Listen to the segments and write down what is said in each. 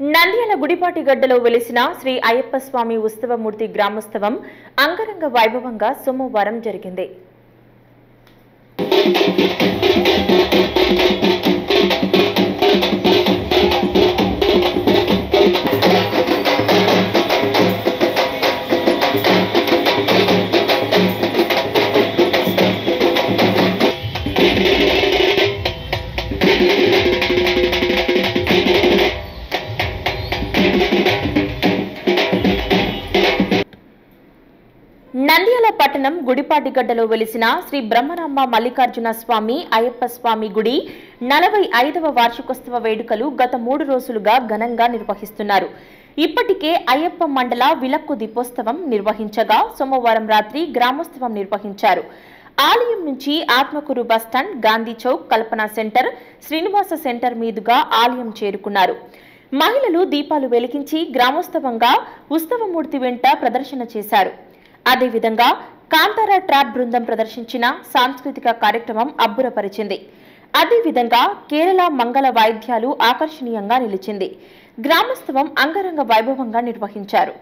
నంద్యాల గుడిపాటి గడ్డలో వెలిసిన శ్రీ అయ్యప్ప స్వామి ఉత్సవమూర్తి గ్రామోత్సవం అంగరంగ వైభవంగా సోమవారం జరిగింది. నంద్యాల పట్టణం గుడిపాటి గడ్డలో వెలిసిన శ్రీ బ్రహ్మరాంబ మల్లికార్జున స్వామి అయ్యప్ప స్వామి గుడి 45వ వార్షికోత్సవ వేడుకలు గత 3 రోజులుగా ఘనంగా నిర్వహిస్తున్నారు. ఇప్పటికే అయ్యప్ప మండల విలక్కు దీపోత్సవం నిర్వహించగా సోమవారం రాత్రి గ్రామోత్సవం నిర్వహించారు. ఆలయం నుంచి ఆత్మకూరు బస్టాండ్, గాంధీ చౌక్, కల్పన సెంటర్, శ్రీనివాస సెంటర్ మీదుగా ఆలయం చేరుకున్నారు. మహిళలు దీపాలు వెలిగించి గ్రామోత్సవంగా ఉత్సవమూర్తి వెంట ప్రదర్శన చేశారు. అదేవిధంగా కాంతారా ట్రాప్ బృందం ప్రదర్శించిన సాంస్కృతిక కార్యక్రమం అబ్బురపరిచింది. అదేవిధంగా కేరళ మంగళ వాయిద్యాలు ఆకర్షణీయంగా నిలిచింది. గ్రామోత్సవం అంగరంగ వైభవంగా నిర్వహించారు.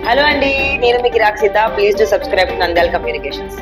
హలో అండి, నేను మీ Kirrak Seetha. Please do subscribe to Nandyala communications.